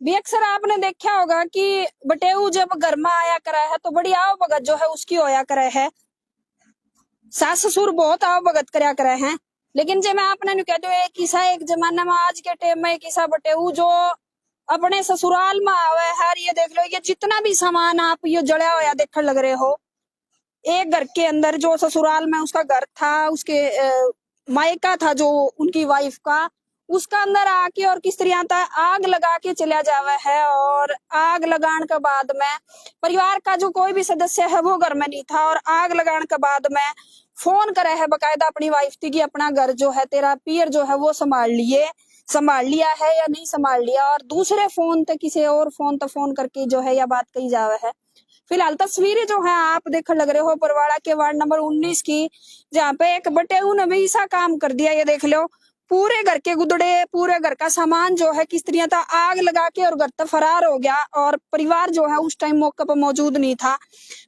भी अक्सर आपने देखा होगा कि बटेऊ जब घर में आया करे है तो बड़ी आओ भगत जो है उसकी होया करे है। सास ससुर बहुत आओ भगत करया करे हैं। लेकिन जे मैं आपने नु कह दो एक किस्सा एक जमाने में आज के टाइम में किस्सा बटेऊ जो अपने ससुराल में आवे है। ये देख लो ये जितना भी सामान आप ये जड़ा होया देखने लग रहे हो, एक घर के अंदर जो ससुराल में उसका घर था, उसके मायका था जो उनकी वाइफ का, उसका अंदर आके और किस तरह था आग लगा के चला जावा है। और आग लगाने के बाद में परिवार का जो कोई भी सदस्य है वो घर में नहीं था, और आग लगाने के बाद में फोन करे है बकायदा अपनी वाइफ थी कि अपना घर जो है तेरा पियर जो है वो संभाल लिया है या नहीं संभाल लिया। और दूसरे फोन तक किसी और फोन तक फोन करके जो है यह बात कही जावा है। फिलहाल तस्वीरें जो है आप देखने लग रहे हो बरवाड़ा के वार्ड नंबर 19 की, जहाँ पे एक बटेऊ ने भी ऐसा काम कर दिया। ये देख लो पूरे घर के गुदड़े, पूरे घर का सामान जो है किस तरह था आग लगा के और घर तक फरार हो गया। और परिवार जो है उस टाइम मौके पर मौजूद नहीं था।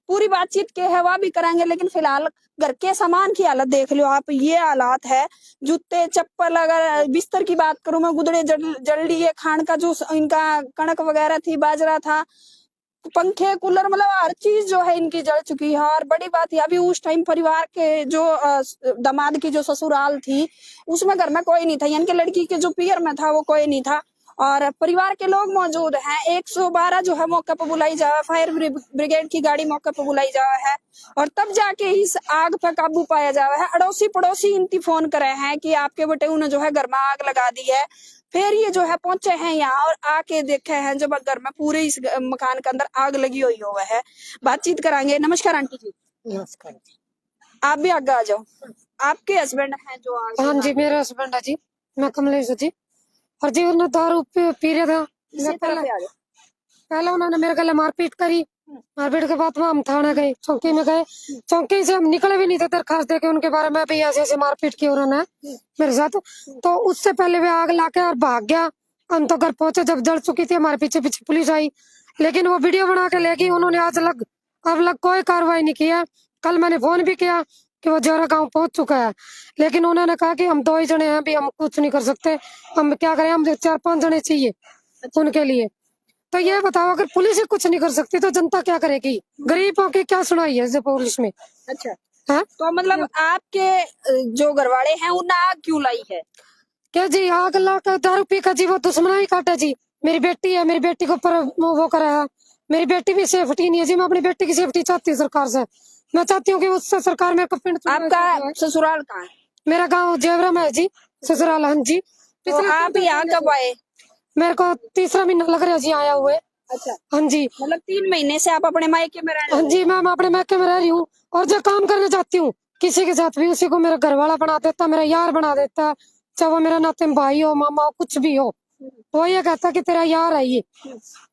पूरी बातचीत के हवा भी कराएंगे, लेकिन फिलहाल घर के सामान की हालत देख लो आप। ये हालात है, जूते चप्पल, अगर बिस्तर की बात करूं मैं, गुदड़े जल लिए, खान का जो इनका कणक वगैरह थी, बाजरा था, पंखे, कूलर, मतलब हर चीज जो है इनकी जल चुकी है। और बड़ी बात यह भी उस टाइम परिवार के जो दामाद की जो ससुराल थी उसमें घर में कोई नहीं था, यानी कि लड़की के जो पियर में था वो कोई नहीं था। और परिवार के लोग मौजूद हैं। 112 जो है मौके पर बुलाई जावा, फायर ब्रिगेड की गाड़ी मौके पर बुलाई जावा है, और तब जाके इस आग पर काबू पाया जावा है। अड़ोसी पड़ोसी इनकी फोन करे हैं कि आपके बेटे ने जो है घर में आग लगा दी है। फिर ये जो है पहुंचे हैं यहाँ और आके देखे हैं जब घर में पूरे इस मकान के अंदर आग लगी हुई हुआ है। बातचीत कराएंगे। नमस्कार आंटी जी। नमस्कार। आप भी आगे आ जाओ। आपके हस्बैंड हैं जो आग हाँ जी, मेरा हस्बैंड है जी, मैं कमलेश जी। और जी उन्होंने दारू पी रहा था। पहले उन्होंने मेरे गले मारपीट करी। मारपीट के बाद में हम थाने गए, चौकी में गए। चौकी से हम निकले भी नहीं थे दरखास्त देके उनके बारे में भी ऐसे ऐसे मारपीट की उन्होंने मेरे साथ। तो उससे पहले वे आग लाके और भाग गया। हम तो घर पहुंचे जब जल चुकी थी, हमारे पीछे पीछे पुलिस आई, लेकिन वो वीडियो बना के ले गई उन्होंने। आज अब लग कोई कार्रवाई नहीं की है। कल मैंने फोन भी किया कि वो जोरा गांव पहुंच चुका है, लेकिन उन्होंने कहा कि हम 2 ही जने हैं, अभी हम कुछ नहीं कर सकते, हम क्या करें, हम 4-5 जने चाहिए उनके लिए। तो ये बताओ, अगर पुलिस ही कुछ नहीं कर सकती तो जनता क्या करेगी? गरीबों की क्या सुनाई है पुलिस में? अच्छा है? तो मतलब आपके जो घरवाले हैं उन्हें आग क्यों लाई है? क्या जी आग ला कर दारू पी कर जी वो दुश्मना ही काटा जी। मेरी बेटी है, मेरी बेटी को ऊपर वो करा है। मेरी बेटी भी सेफ्टी नहीं है जी। मैं अपनी बेटी की सेफ्टी चाहती हूँ सरकार से। मैं चाहती हूँ कि उससे सरकार मेरे को पिंड। आपका ससुराल कहाँ है? मेरा गाँव जेवरा में है जी, ससुराल। हाँ जी। तो आप यहाँ कब आए? मेरे को 3रा महीना लग रहा है जी आया हुए। अच्छा, हाँ जी। मतलब 3 महीने से आप अपने मायके में रह रहे हाँ हो? जी, मैं अपने मायके में रह रही हूँ और जो काम करने जाती हूँ किसी के साथ भी, उसी को मेरा घर वाला बना देता, मेरा यार बना देता, चाहे वो मेरा नाते भाई हो, मामा हो, कुछ भी हो। वो ये कहता कि तेरा यार है ये।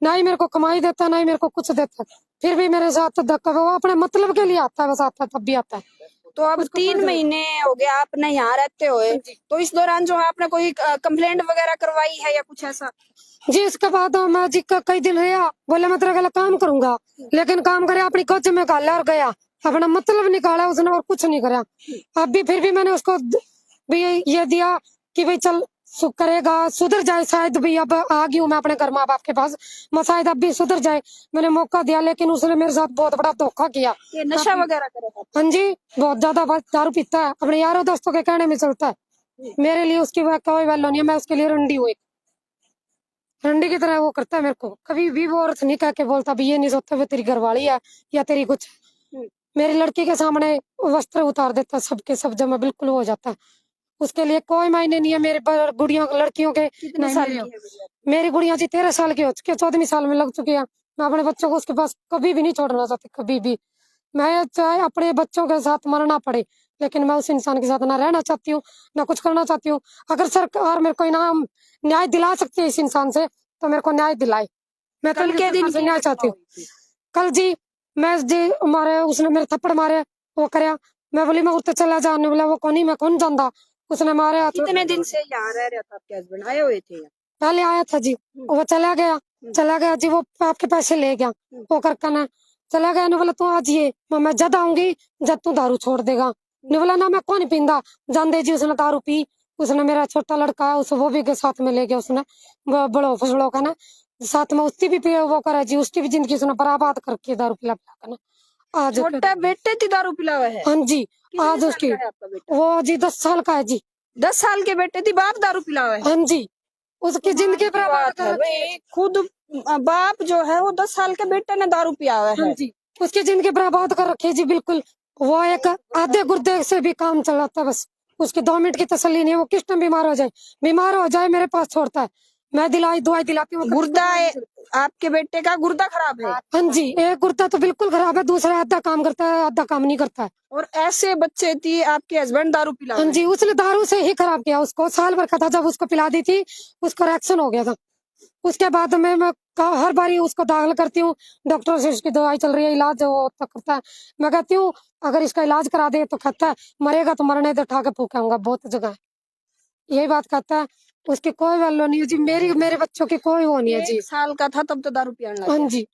ना ही मेरे को कमाई देता, ना ही मेरे को कुछ देता, फिर भी मेरे साथ धक्का। वो अपने मतलब के लिए आता है, बस आता है तब भी आता है। तो अब 3 महीने हो गए आपने यहाँ रहते हुए, तो इस दौरान जो है आपने कोई कंप्लेंट वगैरह करवाई है या कुछ ऐसा? जी इसके बाद मैं जी कई दिन रहा, बोले मैं तेरे गला काम करूंगा, लेकिन काम करे अपनी कोच में गाला और गया, अपना मतलब निकाला उसने और कुछ नहीं करा। अब भी फिर भी मैंने उसको भी ये दिया कि भाई चल करेगा, सुधर जाए शायद भी। अब आ गई हूँ मैं अपने घर माँ बाप के पास, मैं शायद अब भी सुधर जाए। मैंने मौका दिया, लेकिन उसने मेरे साथ बहुत बड़ा धोखा किया। ये नशा वगैरह करेगा? हाँ जी, बहुत ज्यादा दारू पीता है, अपने यारों दोस्तों के कहने में चलता है। मेरे लिए उसकी कोई वैल्यू नहीं है, मैं उसके लिए रंडी हूँ, रंडी की तरह वो करता है मेरे को। कभी भी वो औरत नहीं कह के बोलता भी ये नहीं सोचता वो तेरी घरवाली है या तेरी कुछ। मेरी लड़की के सामने वस्त्र उतार देता सबके सब, जमा बिल्कुल हो जाता है। उसके लिए कोई मायने नहीं है। मेरे गुड़ियों लड़कियों के कितने साल की है भैया? मेरी गुड़िया जी 13 साल की हो चुकी है, 14वीं साल में लग चुकी है। मैं अपने बच्चों को उसके पास कभी भी नहीं छोड़ना चाहती, कभी भी। मैं चाहे अपने बच्चों के साथ मरना पड़े, लेकिन मैं उस इंसान के साथ ना रहना चाहती हूँ, ना कुछ करना चाहती हूँ। अगर सरकार मेरे को इनाम न्याय दिला सकती है इस इंसान से, तो मेरे को न्याय दिलाए। मैं कल के दिन न्याय चाहती हूँ। कल जी मैं जी मारे, उसने मेरे थप्पड़ मारे, वो करया। मैं बोली मैं उठते चला जाने, बोला वो कौन, मैं कौन जानता। उसने मारे। कितने दिन से यहाँ रह रहा था आपके हस्बैंड? आए हुए थे यहाँ? पहले आया था जी, वो चला गया जी, वो आपके पैसे ले गया, वो करके ना चला गया। ने बोला तू आज ये मैं जद आऊंगी जब तू दारू छोड़ देगा। ने बोला ना मैं कौन पींदा। जान दे जी, उसने दारू पी। उसने मेरा छोटा लड़का है उस वो भी के साथ में ले गया, उसने बड़ो फसड़ों का ना साथ में उसकी भी वो करा जी, उसकी भी जिंदगी उसने बर्बाद करके दारू पिला पिला कर ना आज। छोटा बेटे थी दारू पिला हुआ है? हाँ जी, कितने आज साल उसकी का है आपका बेटा? वो जी 10 साल का है जी। 10 साल के बेटे थी, बाप दारू पिला हुआ है? हाँ जी, उसकी जिंदगी की बर्बाद बात कर है रखी है भाई, खुद बाप जो है वो 10 साल के बेटे ने दारू पिया हुआ हाँ है। जी, उसकी जिंदगी बर्बाद कर रखी है जी बिल्कुल। वो एक आधे गुर्दे से भी काम चलाता है बस, उसके 2 मिनट की तसल्ली नहीं है। वो किस टाइम बीमार हो जाए मेरे पास छोड़ता है, मैं दवाई दिलाती हूँ। गुर्दा आपके बेटे का गुर्दा खराब है? हाँ जी, एक गुर्दा तो बिल्कुल खराब है, दूसरा आधा काम करता है आधा काम नहीं करता है। और ऐसे बच्चे थी आपके हस्बैंड दारू पिला हाँ जी, उसने दारू से ही खराब किया उसको। साल भर का था जब उसको पिला दी थी, उसको रिएक्शन हो गया था। उसके बाद मैं हर बारी उसको दाखिल करती हूँ, डॉक्टर से इसकी दवाई चल रही है, इलाज वो तो करता है। मैं कहती हूँ अगर इसका इलाज करा दे तो कहता है मरेगा तो मरने दे, उठा के फूकाऊंगा बहुत जगह, यही बात कहता है। उसकी कोई वैल्यू नहीं है जी, मेरे बच्चों की कोई वो नहीं है जी। 1 साल का था तब तो दारू पियाने लग हाँ गया। जी,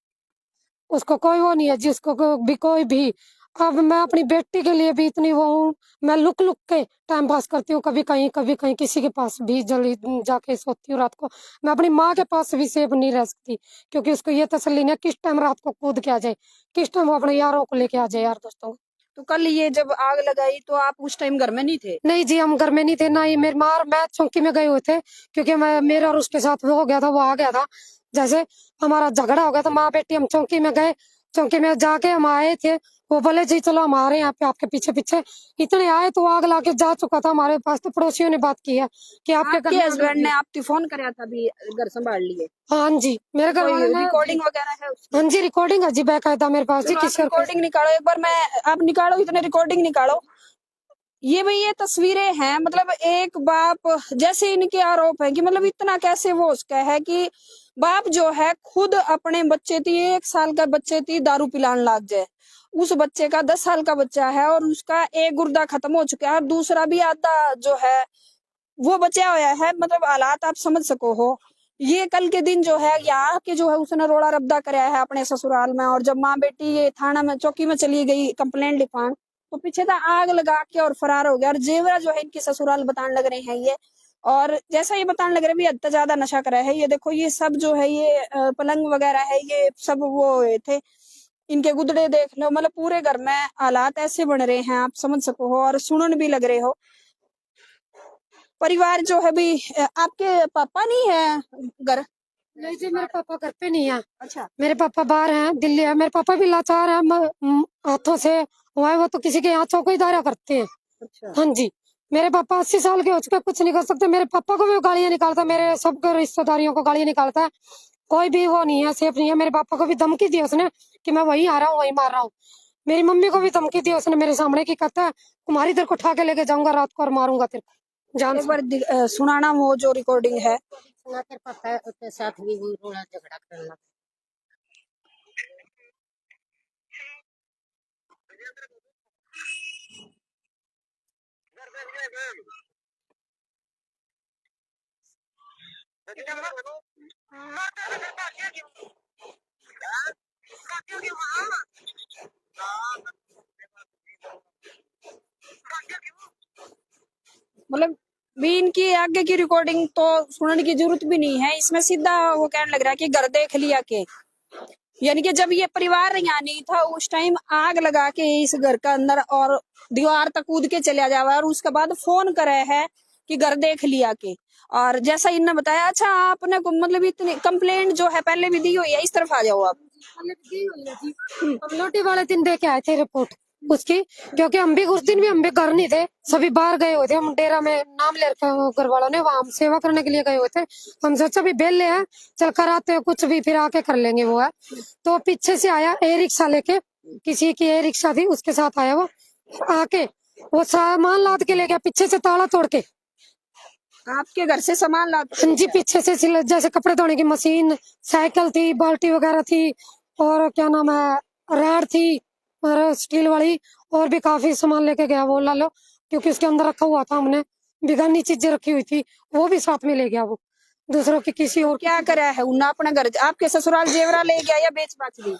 उसको कोई वो नहीं है जी, उसको भी कोई भी। अब मैं अपनी बेटी के लिए भी इतनी वो हूँ, मैं लुक लुक के टाइम पास करती हूँ, कभी कहीं किसी के पास भी जल्दी जाके सोती हूँ रात को। मैं अपनी माँ के पास भी सेफ नहीं रह सकती, क्योंकि उसको ये तसल्ली नहीं है किस टाइम रात को कूद के आ जाए, किस टाइम वो अपने यारों को लेके आ जाए, यार दोस्तों को। तो कल ये जब आग लगाई तो आप उस टाइम घर में नहीं थे? नहीं जी, हम घर में नहीं थे, ना ही मेरी माँ और मैं चौकी में गए हुए थे, क्योंकि मैं मेरा और उसके साथ वो हो गया था, वो आ गया था। जैसे हमारा झगड़ा हो गया था, माँ बेटी हम चौकी में गए, चौकी में जाके हम आए थे। वो बोले जी चलो हम आ रहे हैं यहाँ पे आपके पीछे पीछे। इतने आए तो आग लाके जा चुका था हमारे पास। तो पड़ोसियों ने बात की है कि आपके घर आपके में हस्बैंड ने आपकी फोन कराया था भी घर संभाल लिए? हाँ जी, मेरे घर कोई वाले ने रिकॉर्डिंग वगैरह है उसकी? हाँ जी, रिकॉर्डिंग है जी बेकायदा मेरे पास जी। चलो आप किसी और रिकॉर्डिंग निकालो एक बार, मैं आप निकालो, इतने रिकॉर्डिंग निकालो। ये भाई ये तस्वीरें हैं, मतलब एक बाप जैसे इनके आरोप है कि मतलब इतना कैसे वो उसका है कि बाप जो है खुद अपने बच्चे थी, 1 साल का बच्चे थी दारू पिलाने लग जाए। उस बच्चे का 10 साल का बच्चा है और उसका एक गुर्दा खत्म हो चुका है और दूसरा भी आधा जो है वो बचा हुआ है। मतलब हालात आप समझ सको हो। ये कल के दिन जो है यहाँ के जो है उसने रोड़ा रब्दा कराया है अपने ससुराल में, और जब माँ बेटी ये थाना में चौकी में चली गई कंप्लेंट लिखवान, तो पीछे था आग लगा के और फरार हो गया। और जेवरा जो है इनकी ससुराल बताने लग रहे हैं ये, और जैसा ये बताने लग रहे हैं भी हद से ज्यादा नशा करा है। ये देखो ये सब जो है ये पलंग वगैरह है ये सब वो थे, इनके गुदड़े देख लो। मतलब पूरे घर में हालात ऐसे बन रहे हैं आप समझ सको हो, और सुनन भी लग रहे हो। परिवार जो है भी आपके पापा नहीं है घर? नहीं जी, मेरे पापा घर पे नहीं है। अच्छा। मेरे पापा बाहर हैं, दिल्ली है। मेरे पापा भी लाचार है, हाथों से हुआ है, वो तो किसी के यहाँ चौकीदारा करते हैं। अच्छा। हाँ जी, मेरे पापा 80 साल के हो चुके, कुछ नहीं कर सकते। मेरे पापा को भी वो गालियां निकालता है, मेरे सबके रिश्तेदारियों को गालियां निकालता है। कोई भी वो नहीं है, सेफ नहीं है। मेरे पापा को भी धमकी दी उसने कि मैं वहीं आ रहा हूँ वहीं मार रहा हूँ। मेरी मम्मी को भी धमकी दी उसने मेरे सामने की, कहता है तुम्हारी तेरे को उठा के लेके जाऊंगा रात को और मारूंगा तेरे को जान एक से। बार सुनाना वो जो रिकॉर्डिंग है। सुना तेरे पापा उसके साथ भी वो रोड़ा झगड़ा करने लगा। मतलब भी इनकी आगे की रिकॉर्डिंग तो सुनने की जरूरत भी नहीं है, इसमें सीधा वो कहने लग रहा है कि घर देख लिया के, यानी कि जब ये परिवार यहाँ नहीं था उस टाइम आग लगा के इस घर का अंदर और दीवार तक कूद के चला जावा, और उसके बाद फोन करे है कि घर देख लिया के। और जैसा इनने बताया, अच्छा आपने मतलब इतनी कंप्लेंट जो है पहले भी दी हुई है, इस तरफ आ जाओ आप। हम लोटी वाले दिन दे के आए थे रिपोर्ट उसकी, क्योंकि हम भी उस दिन भी हम भी घर नहीं थे, सभी बाहर गए हुए थे। हम डेरा में नाम ले रखा है घर वालों ने, वहाँ हम सेवा करने के लिए गए हुए थे। हम सोचा भी बेल ले हैं, चल कर आते हैं कुछ भी, फिर आके कर लेंगे वो है। तो पीछे से आया ए रिक्शा लेके, किसी की ए रिक्शा थी उसके साथ आया वो, आके वो सामान लाद के ले गया पीछे से ताला तोड़ के। आपके घर से सामान लाते? हाँ जी, पीछे से जैसे कपड़े धोने की मशीन, साइकिल थी, बाल्टी वगैरह थी, और क्या नाम है रैड थी और स्टील वाली, और भी काफी सामान लेके गया वो ला लो, क्योंकि उसके अंदर रखा हुआ था हमने, बिगानी चीजें रखी हुई थी, वो भी साथ में ले गया वो, दूसरों की किसी और क्या करा है उन्हें अपना घर आपके ससुराल जेवरा ले गया या बेच बाच दी?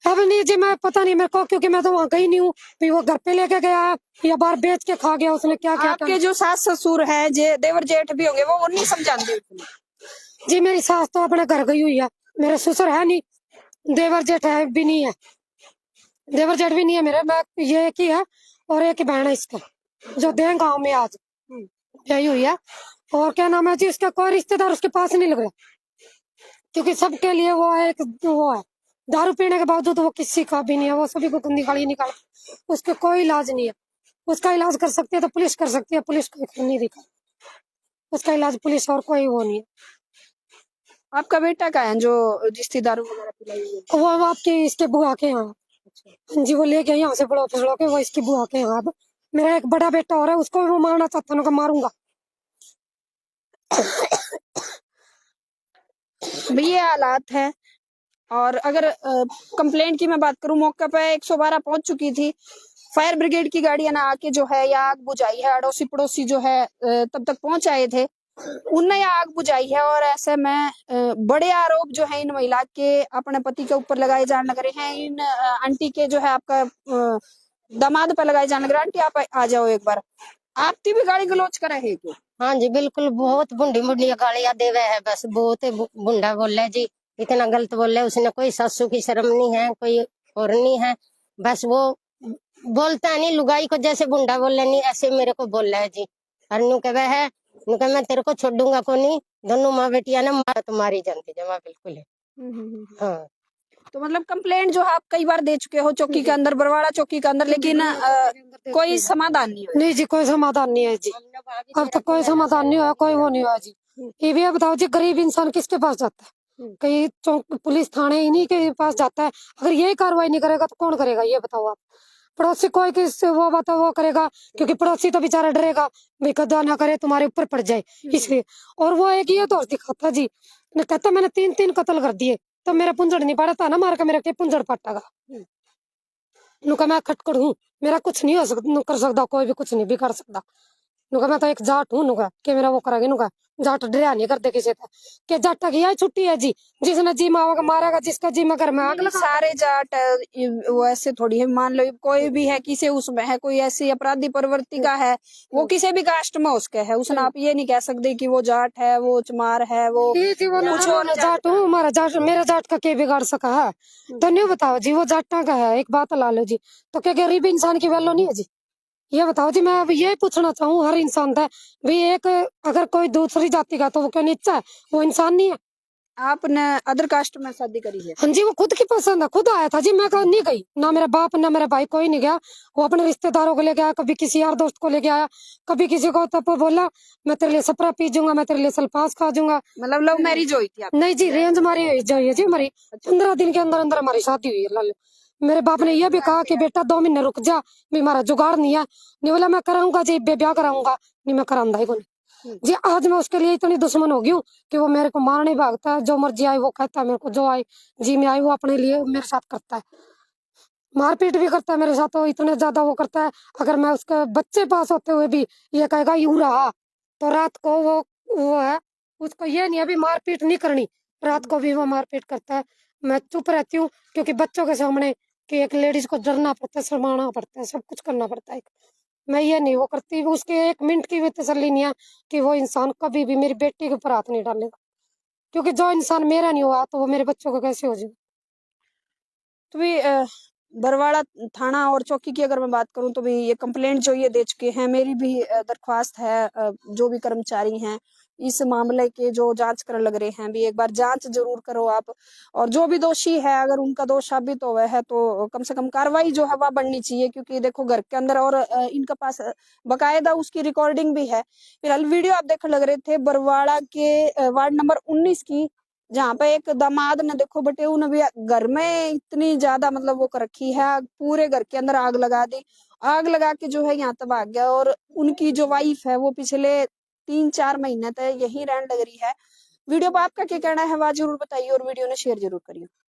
अब नहीं जी, मैं पता नहीं मेरे को, क्योंकि मैं तो वहाँ गई नहीं हूँ। फिर वो घर पे लेके गया या बाहर बेच के खा गया, उसने क्या क्या आपके जो सास ससुर है जे देवर जेठ भी होंगे वो नहीं समझाते? जी मेरी सास तो अपने घर गई हुई है, मेरे ससुर है नहीं, देवर जेठ है भी नहीं है, देवर जेठ भी नहीं है मेरे, मैं ये एक ही है और एक ही बहन है इसका, जो दें गाँव में आज यही हुई है। और क्या नाम है जी, उसका कोई रिश्तेदार उसके पास नहीं लग रहा, क्योंकि सबके लिए वो एक वो है, दारू पीने के बावजूद वो किसी का भी नहीं है, वो सभी को गंदी गाली निकाल, उसके कोई इलाज नहीं है। उसका इलाज कर सकती है तो पुलिस कर सकती है, पुलिस को नहीं दिखा, उसका इलाज पुलिस और कोई वो नहीं है। आपका बेटा का है जो जिसकी दारू वगैरह पिलाई हुई है? वो अब आपके इसके बुआ के यहाँ, हाँ जी, वो लेके यहाँ से बड़ो फिसड़ो के, वो इसकी बुआ के यहाँ। अब मेरा एक बड़ा बेटा और है, उसको भी वो मारना चाहता है, मारूंगा। भाई ये हालात है। और अगर कंप्लेंट की मैं बात करूं, मौके पे 112 पहुंच चुकी थी, फायर ब्रिगेड की गाड़ियां ना आके जो है या आग बुझाई है, अड़ोसी पड़ोसी जो है तब तक पहुंच आए थे, उनने यह आग बुझाई है। और ऐसे में बड़े आरोप जो है इन महिला के अपने पति के ऊपर लगाए जाने लग रहे हैं, इन आंटी के जो है आपका दामाद पे लगाए जाने लग रहे हैं। आंटी आप आ जाओ एक बार, आपकी भी गाली गलौज करे है क्यों? हाँ जी, बिल्कुल बहुत बुंडी बुंडी गालियां देवे है, बस बहुत ही बुंडा बोले जी, इतना गलत बोले। उसने कोई सासू की शर्म नहीं है, कोई और नहीं है, बस वो बोलता नहीं लुगाई को जैसे बुंडा बोले नहीं, ऐसे मेरे को बोल रहा है जी। और नु कहे है, नु कहे मैं तेरे को छोड़ूंगा को नहीं, दोनों माँ बेटिया ने मारा तो मारी जानती जमा बिल्कुल है। हाँ तो मतलब कंप्लेंट जो है आप कई बार दे चुके हो चौकी के अंदर, बरवाड़ा चौकी के अंदर, लेकिन कोई समाधान नहीं हुआ? नहीं जी, कोई समाधान नहीं है जी, अब तक कोई समाधान नहीं हुआ, कोई वो नहीं हुआ जी। ये भी बताओ जी, गरीब इंसान किसके पास जाता है? कहीं चौक पुलिस थाने इन्हीं के पास जाता है। अगर यही कार्रवाई नहीं करेगा तो कौन करेगा, ये बताओ आप? पड़ोसी कोई किस वो बताओ वो करेगा, क्योंकि पड़ोसी तो बेचारा डरेगा भाई कदा ना करे तुम्हारे ऊपर पड़ जाए, इसलिए। और वो एक ये दोष दिखाता जी, ने कहता मैंने 3 कत्ल कर दिए, तो मेरा पुंजड़ नहीं पड़ा था ना, मार के मेरा के पुंजड़ पटेगा। नुका मैं खटखड़ हूँ, मेरा कुछ नहीं हो सकता, कर सकता कोई भी, कुछ नहीं भी कर सकता। नुका मैं तो एक जाट हूँ, नुका के मेरा वो करेंगे, नुका जाट डरिया नहीं करते किसी का, के जाटा की यही छुट्टी है जी, जिसने जी मारेगा मारेगा, जिसका जी मगर में आग लगा। सारे जाट वो ऐसे थोड़ी है, मान लो कोई भी है किसी उसमें है, कोई ऐसी अपराधी प्रवृत्ति का है, वो किसी भी कास्ट में उसके है, उसने आप ये नहीं कह सकते कि वो जाट है, वो चमार है, वो कुछ और जाट हूँ, हमारा जाट, मेरा जाट का के बिगाड़ सका है? तो नहीं बताओ जी, वो जाटा का है, एक बात ला लो जी, तो क्या गरीब इंसान की वैल्यू नहीं है जी? ये बताओ जी, मैं अब ये पूछना चाहूँ हर इंसान से, भाई एक अगर कोई दूसरी जाति का तो वो क्यों नीचा है, वो इंसान नहीं है? आपने अदर कास्ट में शादी करी है? हाँ जी, वो खुद की पसंद है, खुद आया था जी, मैं कहीं नहीं गई, ना मेरा बाप ना मेरा भाई कोई नहीं गया, वो अपने रिश्तेदारों को लेके आया, कभी किसी यार दोस्त को लेके आया, कभी किसी को, तब बोला मैं तेरे लिए सपरा पी जाऊंगा, मैं तेरे लिए सल्फास खा जाऊंगा। मतलब लव मैरिज हुई थी आप? नहीं जी, रेंज हमारी हुई है जी, हमारी 15 दिन के अंदर अंदर हमारी शादी हुई है लाल। मेरे बाप ने यह भी कहा कि बेटा 2 महीने रुक जा, भी हमारा जुगाड़ नहीं है, नहीं बोला मैं कराऊंगा जी, ब्याह कराऊंगा, नहीं मैं कराऊंगा ही कोई जी। आज मैं उसके लिए इतनी दुश्मन हो गई हूँ कि वो मेरे को मारने भागता है, जो मर्जी आए वो कहता है मेरे को, जो आए जी में आए वो अपने लिए मेरे साथ करता है, मारपीट भी करता है मेरे साथ, तो इतने ज्यादा वो करता है, अगर मैं उसके बच्चे पास होते हुए भी ये कहेगा यूं रहा, तो रात को वो है, उसको ये नहीं अभी मारपीट नहीं करनी, रात को भी वो मारपीट करता है। मैं चुप रहती हूँ, क्योंकि बच्चों के सामने कि एक लेडीज को डरना पड़ता है, शर्माना पड़ता है, सब कुछ करना पड़ता है, मैं ये नहीं वो करती, उसके 1 मिनट की भी तसल्ली नहीं है कि वो इंसान कभी भी मेरी बेटी के ऊपर हाथ नहीं डालेगा, क्योंकि जो इंसान मेरा नहीं हुआ तो वो मेरे बच्चों का कैसे हो जाए। तो भी बरवाड़ा थाना और चौकी की अगर मैं बात करूं तो भी ये कंप्लेंट जो ये दे चुके हैं, मेरी भी दरख्वास्त है जो भी कर्मचारी हैं इस मामले के जो जांच करने लग रहे हैं, भी एक बार जांच जरूर करो आप, और जो भी दोषी है अगर उनका दोष साबित हुआ है तो कम से कम कार्रवाई जो है वह बढ़नी चाहिए, क्योंकि देखो घर के अंदर, और इनके पास बकायदा उसकी रिकॉर्डिंग भी है। फिलहाल वीडियो आप देखने लग रहे थे बरवाड़ा के वार्ड नंबर 19 की, जहाँ पे एक दामाद ने देखो बटेऊ ने भी घर में इतनी ज्यादा मतलब वो कर रखी है, पूरे घर के अंदर आग लगा दी, आग लगा के जो है यहाँ तक भाग गया। और उनकी जो वाइफ है वो पिछले 3-4 महीने तक यही रहने लग रही है। वीडियो पर आपका क्या कहना है वह जरूर बताइए और वीडियो ने शेयर जरूर करिए।